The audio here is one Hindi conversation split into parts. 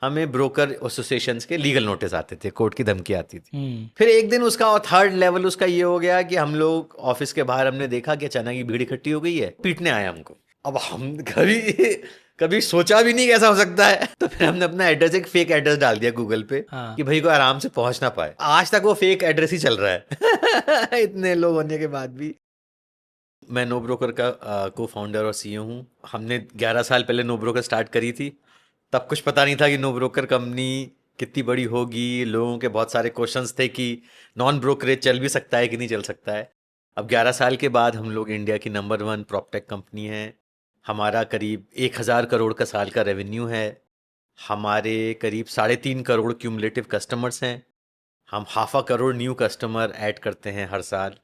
हमें ब्रोकर एसोसिएशंस के लीगल नोटिस आते थे, कोर्ट की धमकी आती थी। फिर एक दिन उसका और थर्ड लेवल उसका ये हो गया कि हम लोग ऑफिस के बाहर हमने देखा कि अचानक की भीड़ इकट्ठी हो गई है, पीटने आए हमको। अब हम कभी कभी सोचा भी नहीं कैसा हो सकता है। तो फिर हमने अपना एड्रेस, एक फेक एड्रेस डाल दिया गूगल पे हाँ। कि भाई को आराम से पहुंच ना पाए। आज तक वो फेक एड्रेस ही चल रहा है इतने लोग होने के बाद भी। मैं नो ब्रोकर का को फाउंडर और सीईओ हूँ। हमने 11 साल पहले नो ब्रोकर स्टार्ट करी थी। तब कुछ पता नहीं था कि नो ब्रोकर कंपनी कितनी बड़ी होगी। लोगों के बहुत सारे क्वेश्चंस थे कि नॉन ब्रोकरेज चल भी सकता है कि नहीं चल सकता है। अब 11 साल के बाद हम लोग इंडिया की नंबर 1 प्रॉपटेक कंपनी है। हमारा करीब 1000 करोड़ का साल का रेवेन्यू है। हमारे करीब 3.5 करोड़ क्यूमुलेटिव कस्टमर्स हैं। हम 0.5 करोड़ न्यू कस्टमर ऐड करते हैं हर साल।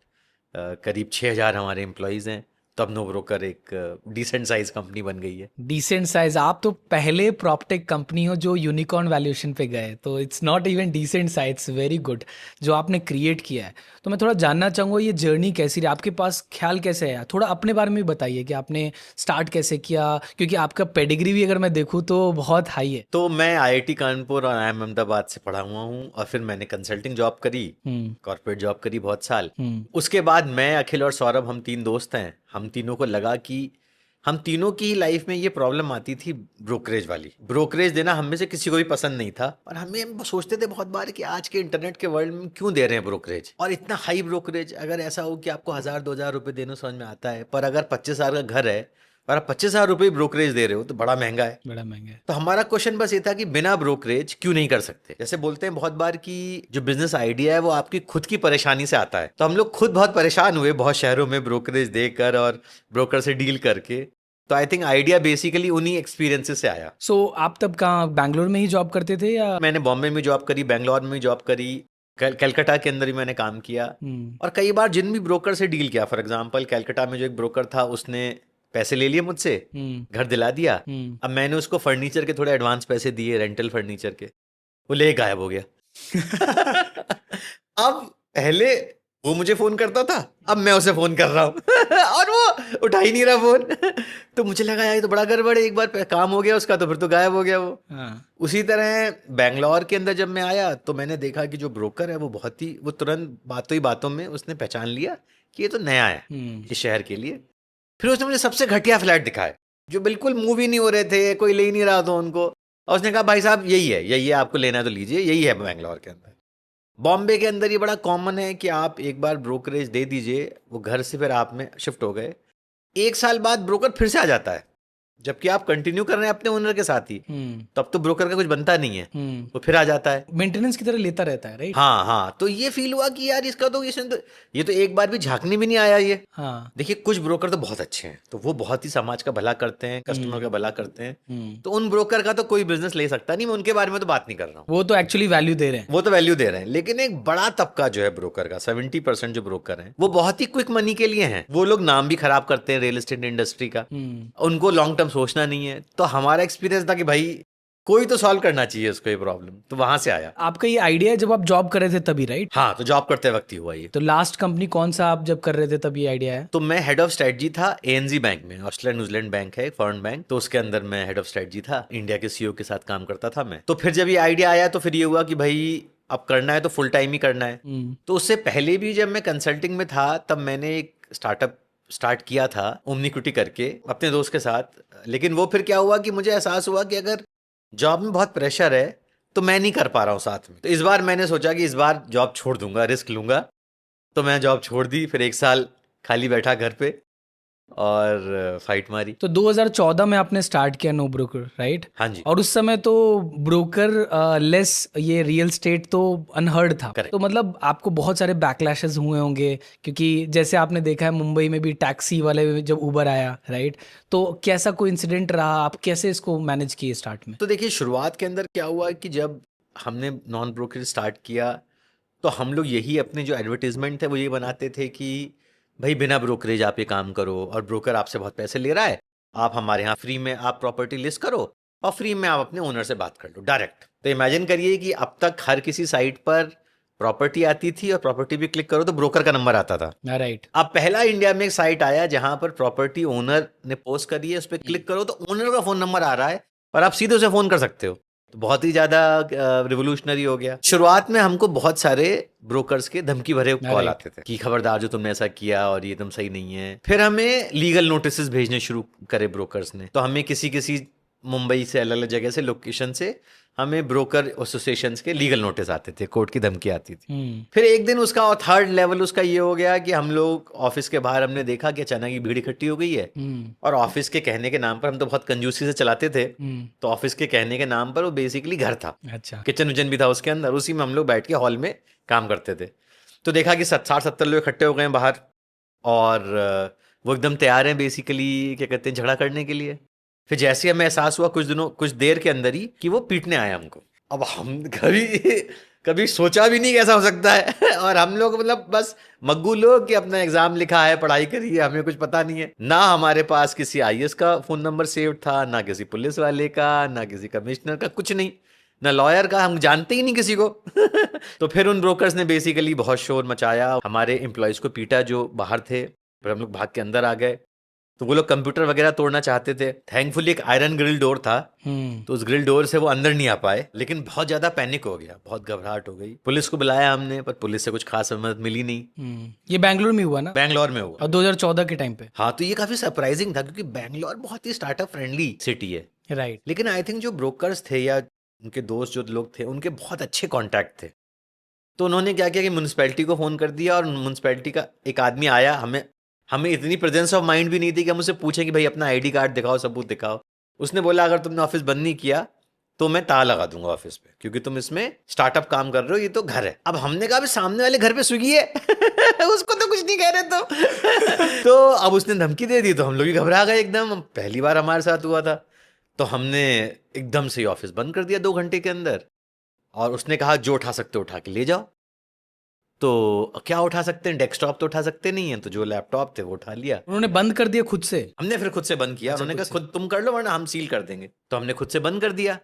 करीब 6000 हमारे एम्प्लॉयज़ हैं। तब नो ब्रोकर एक डिसेंट साइज कंपनी बन गई है। डिसेंट साइज, आप तो पहले प्रॉपटेक कंपनी हो जो यूनिकॉर्न वैल्यूएशन पे गए, तो it's not even decent size, it's very good जो आपने क्रिएट किया है। तो मैं थोड़ा जानना चाहूँगा ये जर्नी कैसी रही, आपके पास ख्याल कैसे आया, थोड़ा अपने बारे में भी बताइए कि आपने स्टार्ट कैसे किया, क्योंकि आपका पेडिग्री भी अगर मैं देखूँ तो बहुत हाई है। तो मैं आईआईटी कानपुर और आईआईएम अहमदाबाद से पढ़ा हुआ हूँ और फिर मैंने कंसल्टिंग जॉब करी, कॉर्पोरेट जॉब करी बहुत साल। उसके बाद मैं, अखिल और सौरभ, हम 3 दोस्त हैं। हम तीनों को लगा कि हम तीनों की लाइफ में ये प्रॉब्लम आती थी ब्रोकरेज वाली। ब्रोकरेज देना हम में से किसी को भी पसंद नहीं था और हम सोचते थे बहुत बार कि आज के इंटरनेट के वर्ल्ड में क्यों दे रहे हैं ब्रोकरेज, और इतना हाई ब्रोकरेज। अगर ऐसा हो कि आपको 1000-2000 रुपए देना समझ में आता है, पर अगर 25,000 का घर है और आप 25,000 रुपये ब्रोकरेज दे रहे हो तो बड़ा महंगा है। बड़ा महंगा है। तो हमारा क्वेश्चन बस ये था कि बिना ब्रोकरेज क्यों नहीं कर सकते। जैसे बोलते हैं बहुत बार कि जो बिजनेस आइडिया है वो आपकी खुद की परेशानी से आता है। तो हम लोग खुद बहुत परेशान हुए बहुत शहरों में ब्रोकरेज देकर और ब्रोकर से डील करके। तो आई थिंक आइडिया बेसिकली उन्हीं एक्सपीरियंसेस से आया। सो आप तब कहाँ बैंगलोर में ही जॉब करते थे या? मैंने बॉम्बे में जॉब करी, बेंगलोर में जॉब करी, कलकत्ता के अंदर भी मैंने काम किया। और कई बार जिन भी ब्रोकर से डील किया, फॉर एग्जांपल कलकत्ता में जो एक ब्रोकर था उसने पैसे ले लिए मुझसे, घर दिला दिया। अब मैंने उसको फर्नीचर के थोड़े एडवांस पैसे दिए, रेंटल फर्नीचर के, वो ले गायब हो गया। अब पहले वो मुझे फोन करता था, अब मैं उसे फोन कर रहा हूँ और वो उठा ही नहीं रहा फोन। तो मुझे लगा यार ये तो बड़ा गड़बड़ है, एक बार काम हो गया उसका तो फिर तो गायब हो गया वो। उसी तरह बेंगलोर के अंदर जब मैं आया तो मैंने देखा कि जो ब्रोकर है वो बहुत ही, वो तुरंत बातों ही बातों में उसने पहचान लिया कि ये तो नया है इस शहर के लिए। फिर उसने मुझे सबसे घटिया फ्लैट दिखाए जो बिल्कुल मूव ही नहीं हो रहे थे, कोई ले ही नहीं रहा था उनको। और उसने कहा भाई साहब यही है, आपको लेना है तो लीजिए, यही है बेंगलोर के अंदर। बॉम्बे के अंदर ये बड़ा कॉमन है कि आप एक बार ब्रोकरेज दे दीजिए, वो घर से फिर आप में शिफ्ट हो गए, 1 साल बाद ब्रोकर फिर से आ जाता है, जबकि आप कंटिन्यू कर रहे हैं अपने ओनर के साथ ही। तब तो ब्रोकर का कुछ बनता नहीं है, तो फिर आ जाता है, मेंटेनेंस की तरह लेता रहता है, राइट? हाँ। तो ये फील हुआ कि यार इसका तो ये तो एक बार भी झांकने भी नहीं आया ये। देखिए कुछ ब्रोकर तो बहुत अच्छे हैं, तो वो बहुत ही समाज का भला करते हैं, कस्टमर का भला करते हैं, तो उन ब्रोकर का तो कोई बिजनेस ले सकता नहीं। मैं उनके बारे में तो बात नहीं कर रहा हूँ, वो तो एक्चुअली वैल्यू दे रहे हैं, वो तो वैल्यू दे रहे हैं। लेकिन एक बड़ा तबका जो है ब्रोकर का, 70% जो ब्रोकर हैं वो बहुत ही क्विक मनी के लिए हैं। वो लोग नाम भी खराब करते हैं रियल एस्टेट इंडस्ट्री का, उनको लॉन्ग टर्म सोचना नहीं है। तो हमारा एक्सपीरियंस था कि भाई कोई तो सॉल्व करना चाहिए उसको ये प्रॉब्लम, तो वहां से आया। आपका ये आइडिया जब आप जॉब कर रहे थे तभी, राइट? हाँ, तो जॉब करते वक्त ही हुआ ये। तो लास्ट कंपनी कौन सा आप जब कर रहे थे तब ये आइडिया है? तो मैं हेड ऑफ स्ट्रेटजी था एएनजी बैंक में, ऑस्ट्रेलिया न्यूजीलैंड बैंक है, फॉरेन बैंक, तो उसके अंदर मैं हेड ऑफ स्ट्रेटजी था। इंडिया के सीईओ के साथ काम करता था मैं। तो फिर जब ये आइडिया आया तो फिर ये हुआ कि भाई अब करना है तो फुल टाइम ही करना है। तो उससे पहले भी जब मैं कंसल्टिंग में था तब मैंने एक स्टार्टअप स्टार्ट किया था ओमनीक्विटी करके अपने दोस्त के साथ। लेकिन वो फिर क्या हुआ कि मुझे एहसास हुआ कि अगर जॉब में बहुत प्रेशर है तो मैं नहीं कर पा रहा हूँ साथ में। तो इस बार मैंने सोचा कि इस बार जॉब छोड़ दूंगा, रिस्क लूंगा। तो मैं जॉब छोड़ दी, फिर 1 साल खाली बैठा घर पे और फाइट मारी। तो 2014 में आपने स्टार्ट किया नो ब्रोकर, राइट? हाँ जी। और उस समय तो ब्रोकर लेस ये रियल स्टेट तो अनहर्ड था। Correct. तो मतलब आपको बहुत सारे बैकलैशेस हुए होंगे, क्योंकि जैसे आपने देखा है मुंबई में भी टैक्सी वाले जब उबर आया, राइट? तो कैसा कोई इंसिडेंट रहा, आप कैसे इसको मैनेज किए स्टार्ट में? तो देखिए शुरुआत के अंदर क्या हुआ कि जब हमने नॉन ब्रोकर स्टार्ट किया तो हम लोग यही अपने जो एडवर्टीजमेंट है वो ये बनाते थे कि भाई बिना ब्रोकरेज आप ये काम करो और ब्रोकर आपसे बहुत पैसे ले रहा है, आप हमारे यहाँ फ्री में आप प्रॉपर्टी लिस्ट करो और फ्री में आप अपने ओनर से बात कर लो डायरेक्ट। तो इमेजिन करिए कि अब तक हर किसी साइट पर प्रॉपर्टी आती थी और प्रॉपर्टी भी क्लिक करो तो ब्रोकर का नंबर आता था, राइट? अब पहला इंडिया में एक साइट आया जहां पर प्रॉपर्टी ओनर ने पोस्ट करी है, उस पर क्लिक करो तो ओनर का फोन नंबर आ रहा है और आप सीधे उसे फोन कर सकते हो। तो बहुत ही ज्यादा रिवोल्यूशनरी हो गया। शुरुआत में हमको बहुत सारे ब्रोकर्स के धमकी भरे कॉल आते थे कि खबरदार जो तुमने ऐसा किया और ये तुम सही नहीं है। फिर हमें लीगल नोटिस भेजने शुरू करे ब्रोकर्स ने। तो हमें किसी मुंबई से अलग अलग जगह से लोकेशन से हमें ब्रोकर एसोसिएशन के लीगल नोटिस आते थे, कोर्ट की धमकी आती थी। फिर एक दिन उसका और थर्ड लेवल उसका ये हो गया कि हम लोग ऑफिस के बाहर हमने देखा कि अचानक की भीड़ इकट्ठी हो गई है और ऑफिस के कहने के नाम पर, हम तो बहुत कंजूसी से चलाते थे, तो ऑफिस के कहने के नाम पर वो बेसिकली घर था। अच्छा। किचन विचन भी था उसके अंदर, उसी में हम लोग बैठ के हॉल में काम करते थे। तो देखा कि 60-70 लोग इकट्ठे हो गए बाहर और वो एकदम तैयार हैं बेसिकली क्या कहते हैं झगड़ा करने के लिए। फिर जैसे हमें एहसास हुआ कुछ देर के अंदर ही कि वो पीटने आए हमको। अब हम कभी सोचा भी नहीं कैसा हो सकता है और हम लोग मतलब बस मग्गू लोग कि अपना एग्जाम लिखा है, पढ़ाई करी है, हमें कुछ पता नहीं है। ना हमारे पास किसी आईएएस का फोन नंबर सेव था, ना किसी पुलिस वाले का, ना किसी कमिश्नर का, कुछ नहीं, ना लॉयर का, हम जानते ही नहीं किसी को। तो फिर उन ब्रोकर्स ने बेसिकली बहुत शोर मचाया, हमारे एम्प्लॉयज को पीटा जो बाहर थे। फिर हम लोग भाग के अंदर आ गए। तो वो लोग कंप्यूटर वगैरह तोड़ना चाहते थे। थैंकफुली एक आयरन ग्रिल डोर था, तो उस ग्रिल डोर से वो अंदर नहीं आ पाए। लेकिन बहुत ज्यादा पैनिक हो गया, बहुत घबराहट हो गई। पुलिस को बुलाया हमने, पर पुलिस से कुछ खास मदद मिली नहीं। ये बैंगलोर में हुआ ना? बैंगलोर में हुआ, और 2014 के टाइम पे। हाँ, तो ये काफी सरप्राइजिंग था क्योंकि बैंगलोर बहुत ही स्टार्टअप फ्रेंडली सिटी है। राइट। लेकिन आई थिंक जो ब्रोकर्स थे या उनके दोस्त जो लोग थे, उनके बहुत अच्छे कॉन्टैक्ट थे। तो उन्होंने क्या किया कि म्यूनसिपैलिटी को फोन कर दिया और म्यूनसिपैलिटी का एक आदमी आया। हमें इतनी प्रेजेंस ऑफ माइंड भी नहीं थी कि हम उससे पूछें कि भाई अपना आईडी कार्ड दिखाओ, सबूत दिखाओ। उसने बोला अगर तुमने ऑफिस बंद नहीं किया तो मैं ताला लगा दूंगा ऑफिस पे, क्योंकि तुम इसमें स्टार्टअप काम कर रहे हो, ये तो घर है। अब हमने कहा सामने वाले घर पे स्विगी है उसको तो कुछ नहीं कह रहे तो तो अब उसने धमकी दे दी तो हम लोग भी घबरा गए एकदम। पहली बार हमारे साथ हुआ था। तो हमने एकदम से ऑफिस बंद कर दिया 2 घंटे के अंदर। और उसने कहा जो उठा सकते हो उठा के ले जाओ। तो क्या उठा सकते हैं, डेस्कटॉप तो उठा सकते नहीं है, तो जो लैपटॉप थे वो उठा लिया। उन्होंने बंद कर दिया खुद से? हमने फिर खुद से बंद किया। उन्होंने कहा खुद तुम कर लो वरना हम सील कर देंगे। तो हमने खुद से बंद कर दिया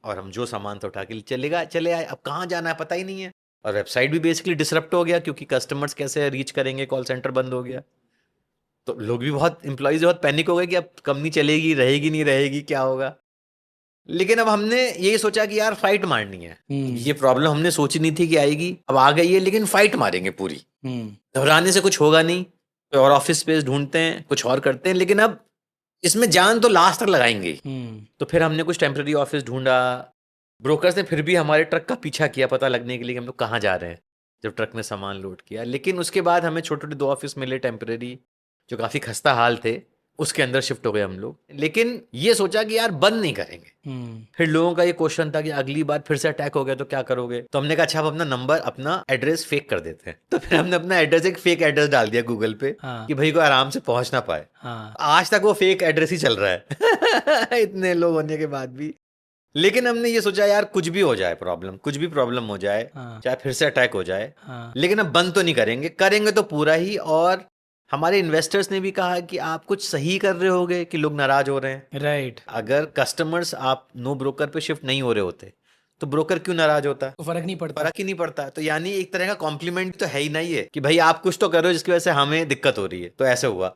और हम जो सामान था उठा के चले आए। अब कहाँ जाना है पता ही नहीं है और वेबसाइट भी बेसिकली डिसरप्ट हो गया क्योंकि कस्टमर्स कैसे रीच करेंगे, कॉल सेंटर बंद हो गया। तो लोग भी बहुत, एम्प्लॉयज बहुत पैनिक हो गए कि अब कंपनी चलेगी, रहेगी नहीं रहेगी, क्या होगा। लेकिन अब हमने यही सोचा कि यार फाइट मारनी है। ये प्रॉब्लम हमने सोची नहीं थी कि आएगी, अब आ गई है, लेकिन फाइट मारेंगे पूरी। घबराने से कुछ होगा नहीं। और ऑफिस स्पेस ढूंढते हैं, कुछ और करते हैं, लेकिन अब इसमें जान तो लास्ट तक लगाएंगे। तो फिर हमने कुछ टेम्पररी ऑफिस ढूंढा। ब्रोकर्स ने फिर भी हमारे ट्रक का पीछा किया पता लगने के लिए कि हम लोग कहाँ जा रहे हैं, जब ट्रक में सामान लोड किया। लेकिन उसके बाद हमें छोटे छोटे 2 ऑफिस मिले टेम्पररी, जो काफी खस्ता हाल थे, उसके अंदर शिफ्ट हो गए हम लोग। लेकिन ये सोचा कि यार बंद नहीं करेंगे। फिर लोगों का ये क्वेश्चन था कि अगली बार फिर से अटैक हो गया तो क्या करोगे। तो हमने कहा अच्छा अब अपना नंबर, अपना एड्रेस फेक कर देते हैं। तो फिर हमने अपना एड्रेस, एक फेक एड्रेस डाल दिया गूगल पे। कि भाई को आराम से पहुंच ना पाए। आज तक वो फेक एड्रेस ही चल रहा है इतने लोग होने के बाद भी। लेकिन हमने ये सोचा यार कुछ भी हो जाए प्रॉब्लम, कुछ भी प्रॉब्लम हो जाए, चाहे फिर से अटैक हो जाए, लेकिन अब बंद तो नहीं करेंगे, करेंगे तो पूरा ही। और हमारे इन्वेस्टर्स ने भी कहा कि आप कुछ सही कर रहे होगे कि लोग नाराज हो रहे हैं। राइट। अगर कस्टमर्स आप नो ब्रोकर पे शिफ्ट नहीं हो रहे होते तो ब्रोकर क्यों नाराज होता? तो फर्क नहीं पड़ता। फर्क ही नहीं पड़ता। तो यानी एक तरह का कॉम्प्लीमेंट तो है ही नहीं है कि भाई आप कुछ तो कर रहे हो जिसकी वजह से हमें दिक्कत हो रही है। तो ऐसे हुआ।